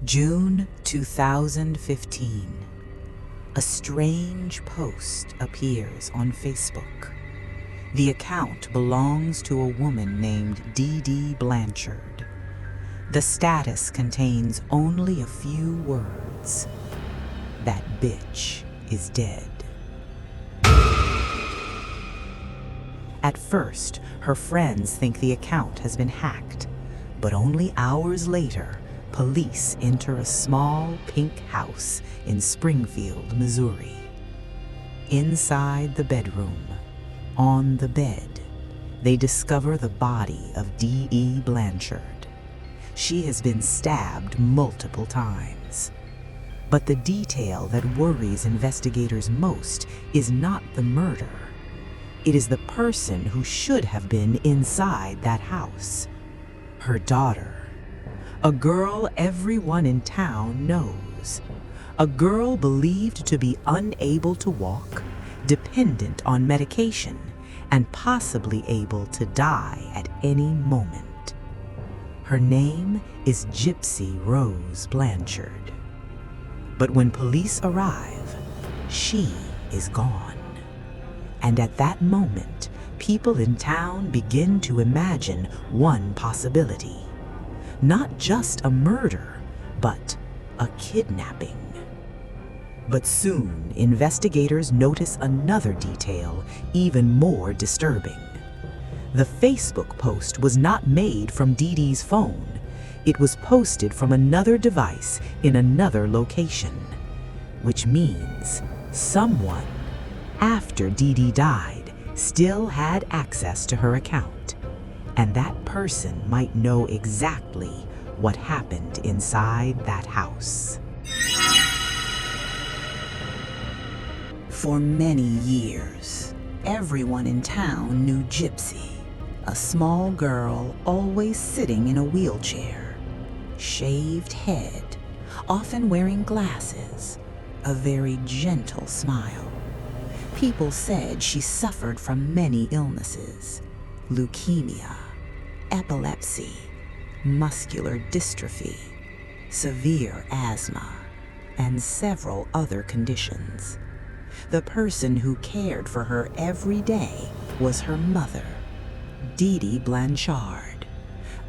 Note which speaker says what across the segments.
Speaker 1: June 2015. A strange post appears on Facebook. The account belongs to a woman named Dee Dee Blanchard. The status contains only a few words. That bitch is dead. At first, her friends think the account has been hacked, but only hours later, police enter a small pink house in Springfield, Missouri. Inside the bedroom, on the bed, they discover the body of Dee Dee Blanchard. She has been stabbed multiple times. But the detail that worries investigators most is not the murder. It is the person who should have been inside that house. Her daughter. A girl everyone in town knows. A girl believed to be unable to walk, dependent on medication, and possibly able to die at any moment. Her name is Gypsy Rose Blanchard. But when police arrive, she is gone. And at that moment, people in town begin to imagine one possibility. Not just a murder, but a kidnapping. But soon, investigators notice another detail even more disturbing. The Facebook post was not made from Dee Dee's phone. It was posted from another device in another location, which means someone, after Dee Dee died, still had access to her account. And that person might know exactly what happened inside that house. For many years, everyone in town knew Gypsy, a small girl always sitting in a wheelchair, shaved head, often wearing glasses, a very gentle smile. People said she suffered from many illnesses: leukemia, epilepsy, muscular dystrophy, severe asthma, and several other conditions. The person who cared for her every day was her mother, Dee Dee Blanchard,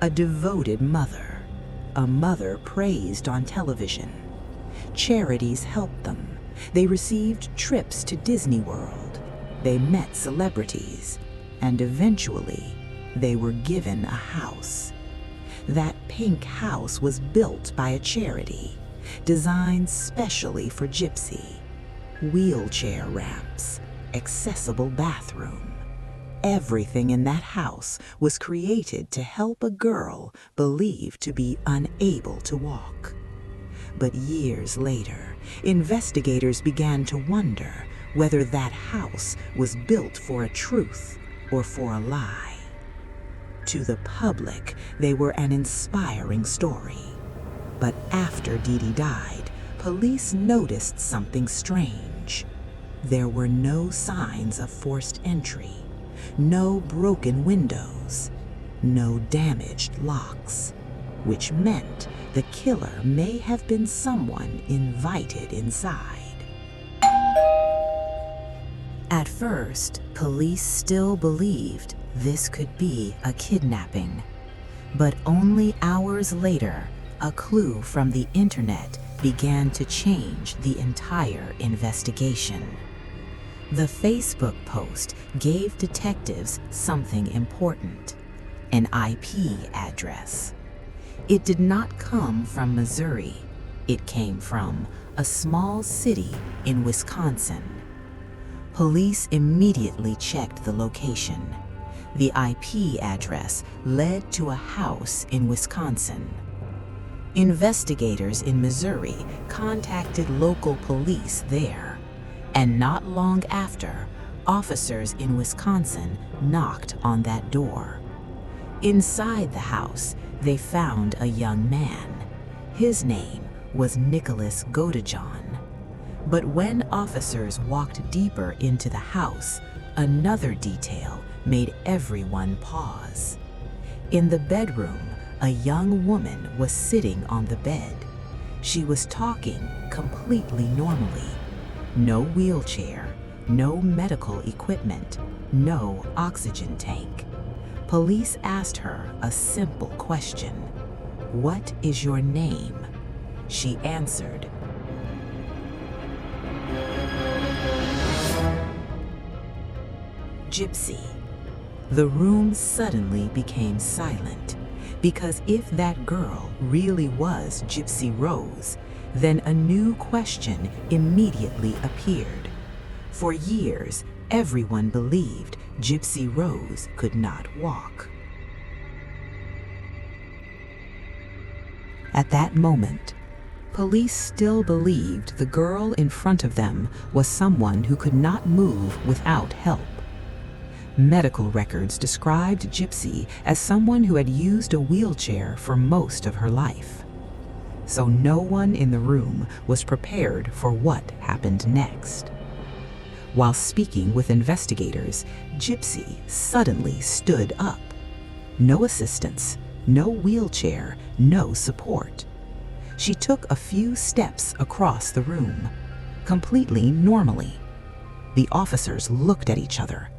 Speaker 1: a devoted mother, a mother praised on television. Charities helped them. They received trips to Disney World. They met celebrities, and eventually, they were given a house. That pink house was built by a charity, designed specially for Gypsy. Wheelchair ramps, accessible bathroom. Everything in that house was created to help a girl believed to be unable to walk. But years later, investigators began to wonder whether that house was built for a truth or for a lie. To the public, they were an inspiring story. But after Dee Dee died, police noticed something strange. There were no signs of forced entry, no broken windows, no damaged locks, which meant the killer may have been someone invited inside. At first, police still believed this could be a kidnapping, but only hours later, a clue from the internet began to change the entire investigation. The Facebook post gave detectives something important: an IP address. It did not come from Missouri. It came from a small city in Wisconsin. Police immediately checked the location. The IP address led to a house in Wisconsin. Investigators in Missouri contacted local police there, and not long after, officers in Wisconsin knocked on that door. Inside the house, they found a young man. His name was Nicholas Godejohn. But when officers walked deeper into the house, another detail made everyone pause. In the bedroom, a young woman was sitting on the bed. She was talking completely normally. No wheelchair, no medical equipment, no oxygen tank. Police asked her a simple question. "What is your name?" She answered, "Gypsy." The room suddenly became silent, because if that girl really was Gypsy Rose, then a new question immediately appeared. For years, everyone believed Gypsy Rose could not walk. At that moment, police still believed the girl in front of them was someone who could not move without help. Medical records described Gypsy as someone who had used a wheelchair for most of her life. So no one in the room was prepared for what happened next. While speaking with investigators, Gypsy suddenly stood up. No assistance, no wheelchair, no support. She took a few steps across the room, completely normally. The officers looked at each other,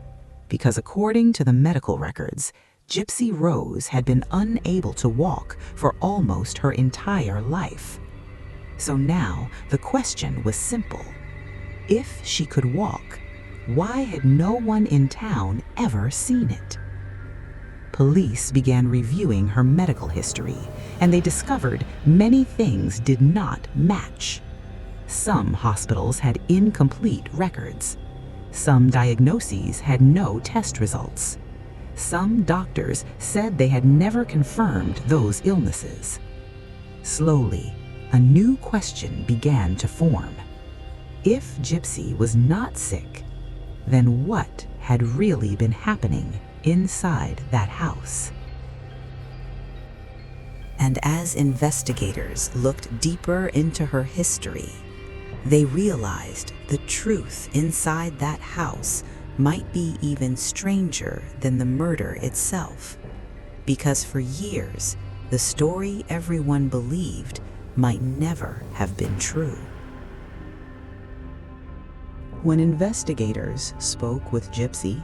Speaker 1: because according to the medical records, Gypsy Rose had been unable to walk for almost her entire life. So now the question was simple. If she could walk, why had no one in town ever seen it? Police began reviewing her medical history, and they discovered many things did not match. Some hospitals had incomplete records. Some diagnoses had no test results. Some doctors said they had never confirmed those illnesses. Slowly, a new question began to form. If Gypsy was not sick, then what had really been happening inside that house? And as investigators looked deeper into her history, they realized the truth inside that house might be even stranger than the murder itself, because for years, the story everyone believed might never have been true. When investigators spoke with Gypsy,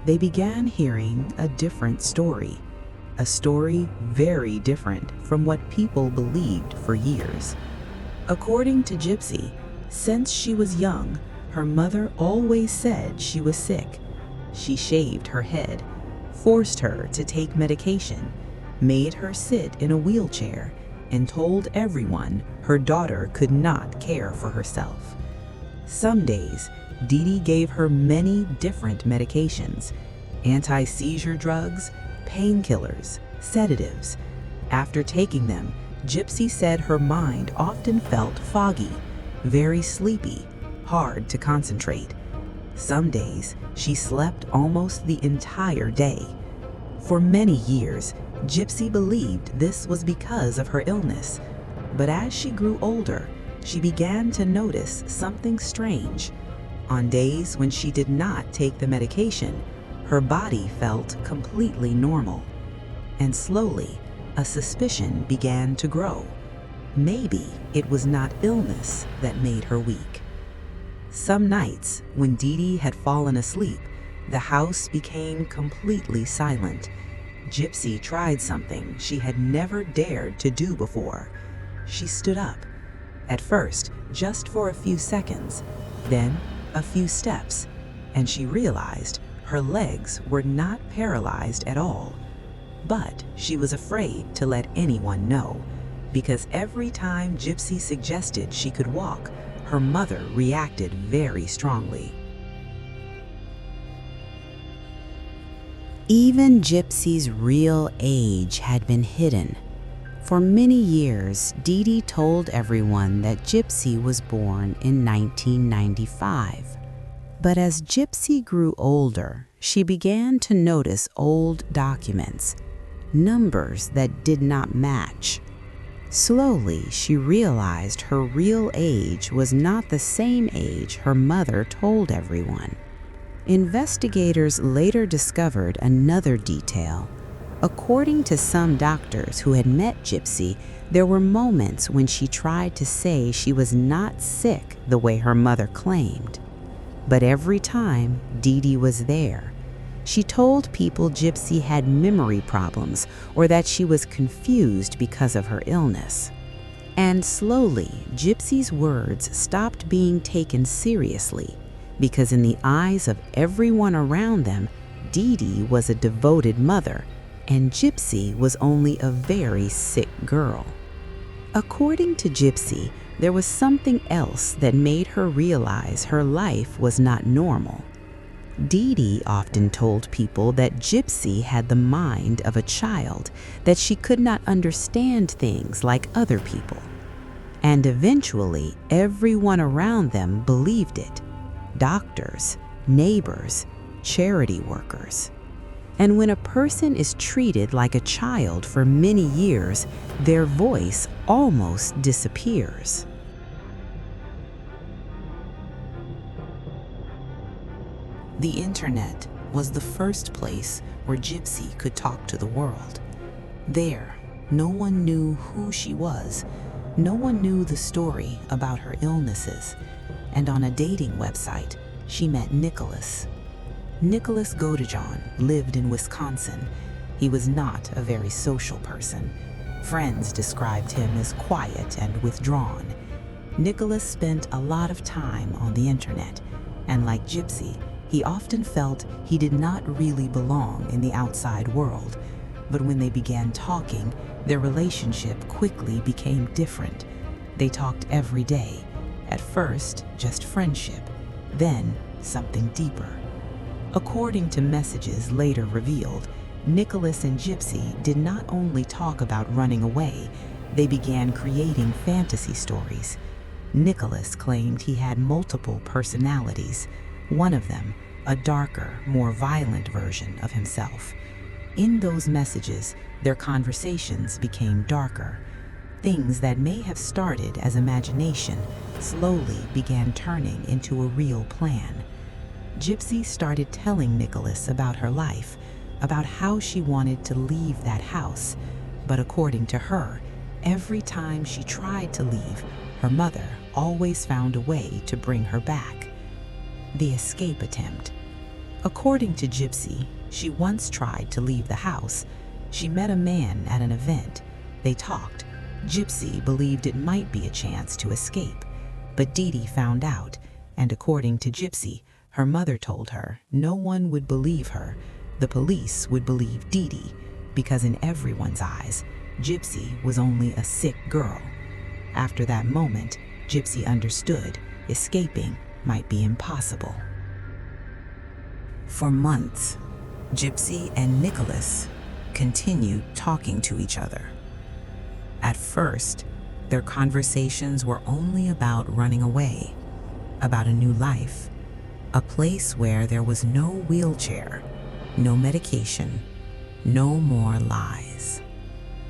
Speaker 1: they began hearing a different story, a story very different from what people believed for years. According to Gypsy, since she was young, her mother always said she was sick. She shaved her head, forced her to take medication, made her sit in a wheelchair, and told everyone her daughter could not care for herself. Some days, Dee Dee gave her many different medications, anti-seizure drugs, painkillers, sedatives. After taking them, Gypsy said her mind often felt foggy, very sleepy, hard to concentrate. Some days, she slept almost the entire day. For many years, Gypsy believed this was because of her illness, but as she grew older, she began to notice something strange. On days when she did not take the medication, her body felt completely normal. And slowly, a suspicion began to grow. Maybe it was not illness that made her weak. Some nights, when Dee Dee had fallen asleep, the house became completely silent. Gypsy tried something she had never dared to do before. She stood up. At first, just for a few seconds, then a few steps, and she realized her legs were not paralyzed at all. But she was afraid to let anyone know, because every time Gypsy suggested she could walk, her mother reacted very strongly. Even Gypsy's real age had been hidden. For many years, Dee Dee told everyone that Gypsy was born in 1995. But as Gypsy grew older, she began to notice old documents, numbers that did not match. Slowly, she realized her real age was not the same age her mother told everyone. Investigators later discovered another detail. According to some doctors who had met Gypsy, there were moments when she tried to say she was not sick the way her mother claimed. But every time, Dee Dee was there. She told people Gypsy had memory problems or that she was confused because of her illness. And slowly, Gypsy's words stopped being taken seriously because in the eyes of everyone around them, Dee Dee was a devoted mother and Gypsy was only a very sick girl. According to Gypsy, there was something else that made her realize her life was not normal. Dee Dee often told people that Gypsy had the mind of a child, that she could not understand things like other people. And eventually, everyone around them believed it. Doctors, neighbors, charity workers. And when a person is treated like a child for many years, their voice almost disappears. The internet was the first place where Gypsy could talk to the world. There, no one knew who she was. No one knew the story about her illnesses. And on a dating website, she met Nicholas. Nicholas Godejohn lived in Wisconsin. He was not a very social person. Friends described him as quiet and withdrawn. Nicholas spent a lot of time on the internet, and like Gypsy, he often felt he did not really belong in the outside world. But when they began talking, their relationship quickly became different. They talked every day. At first, just friendship, then something deeper. According to messages later revealed, Nicholas and Gypsy did not only talk about running away, they began creating fantasy stories. Nicholas claimed he had multiple personalities, one of them a darker, more violent version of himself. In those messages, their conversations became darker. Things that may have started as imagination slowly began turning into a real plan. Gypsy started telling Nicholas about her life, about how she wanted to leave that house. But according to her, every time she tried to leave, her mother always found a way to bring her back. The escape attempt. According to Gypsy, she once tried to leave the house. She met a man at an event. They talked. Gypsy believed it might be a chance to escape, but Dee Dee found out, and according to Gypsy, her mother told her no one would believe her. The police would believe Dee Dee, because in everyone's eyes, Gypsy was only a sick girl. After that moment, Gypsy understood escaping might be impossible. For months, Gypsy and Nicholas continued talking to each other. At first, their conversations were only about running away, about a new life, a place where there was no wheelchair, no medication, no more lies.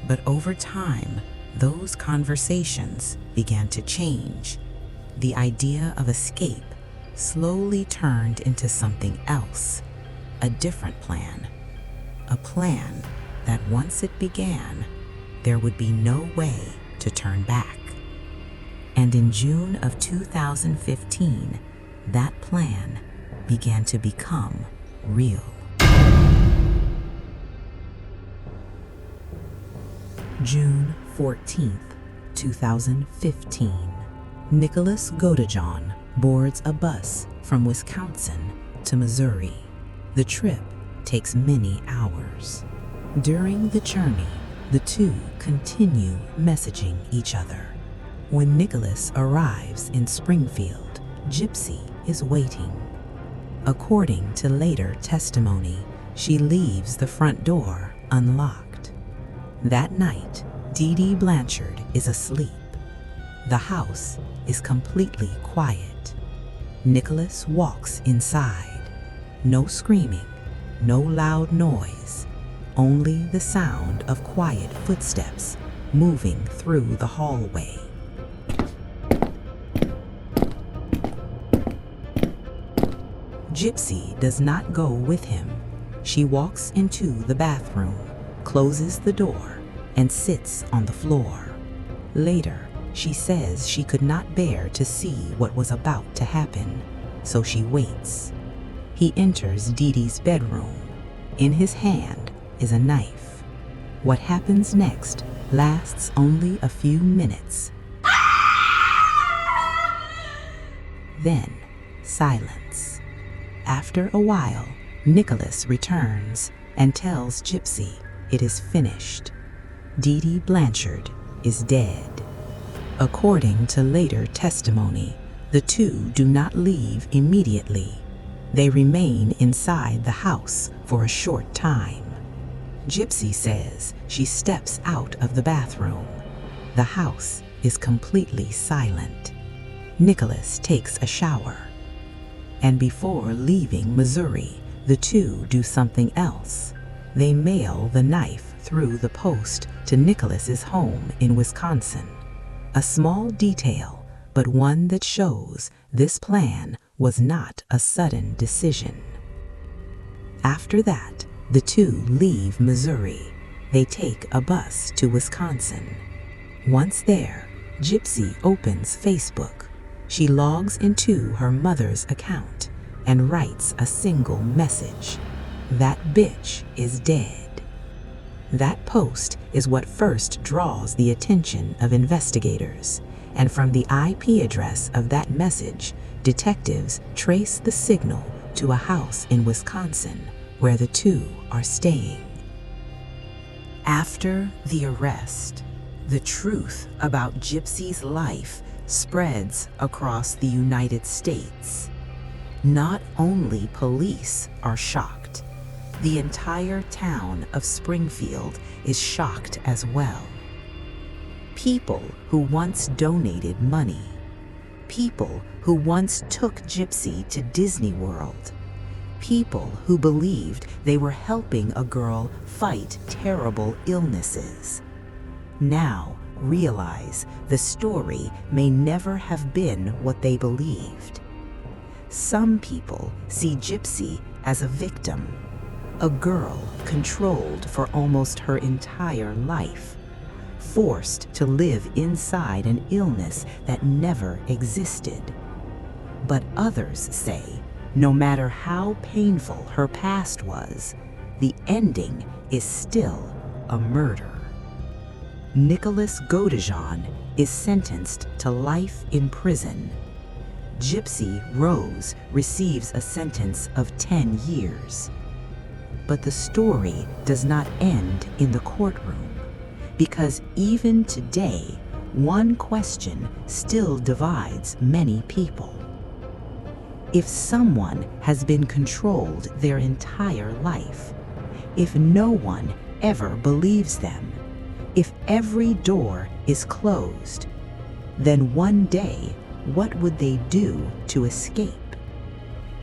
Speaker 1: But over time, those conversations began to change. The idea of escape slowly turned into something else, a different plan. A plan that once it began, there would be no way to turn back. And in June of 2015, that plan began to become real. June 14th, 2015. Nicholas Godejohn boards a bus from Wisconsin to Missouri. The trip takes many hours. During the journey, the two continue messaging each other. When Nicholas arrives in Springfield, Gypsy is waiting. According to later testimony, she leaves the front door unlocked. That night, Dee Dee Blanchard is asleep. The house is completely quiet. Nicholas walks inside. No screaming, no loud noise, only the sound of quiet footsteps moving through the hallway. Gypsy does not go with him. She walks into the bathroom, closes the door, and sits on the floor. Later, she says she could not bear to see what was about to happen, so she waits. He enters Dee Dee's bedroom. In his hand is a knife. What happens next lasts only a few minutes. Then, silence. After a while, Nicholas returns and tells Gypsy it is finished. Dee Dee Blanchard is dead. According to later testimony, the two do not leave immediately. They remain inside the house for a short time. Gypsy says she steps out of the bathroom. The house is completely silent. Nicholas takes a shower. And before leaving Missouri, the two do something else. They mail the knife through the post to Nicholas's home in Wisconsin. A small detail, but one that shows this plan was not a sudden decision. After that, the two leave Missouri. They take a bus to Wisconsin. Once there, Gypsy opens Facebook. She logs into her mother's account and writes a single message: "That bitch is dead." That post is what first draws the attention of investigators, and from the IP address of that message, detectives trace the signal to a house in Wisconsin where the two are staying. After the arrest, the truth about Gypsy's life spreads across the United States. Not only police are shocked, the entire town of Springfield is shocked as well. People who once donated money, people who once took Gypsy to Disney World, people who believed they were helping a girl fight terrible illnesses, now realize the story may never have been what they believed. Some people see Gypsy as a victim, a girl controlled for almost her entire life, forced to live inside an illness that never existed. But others say, no matter how painful her past was, the ending is still a murder. Nicholas Godejohn is sentenced to life in prison. Gypsy Rose receives a sentence of 10 years. But the story does not end in the courtroom, because even today, one question still divides many people. If someone has been controlled their entire life, if no one ever believes them, if every door is closed, then one day, what would they do to escape?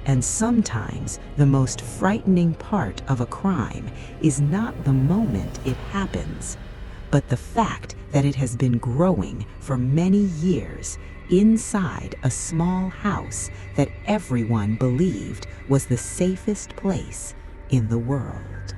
Speaker 1: And sometimes the most frightening part of a crime is not the moment it happens, but the fact that it has been growing for many years inside a small house that everyone believed was the safest place in the world.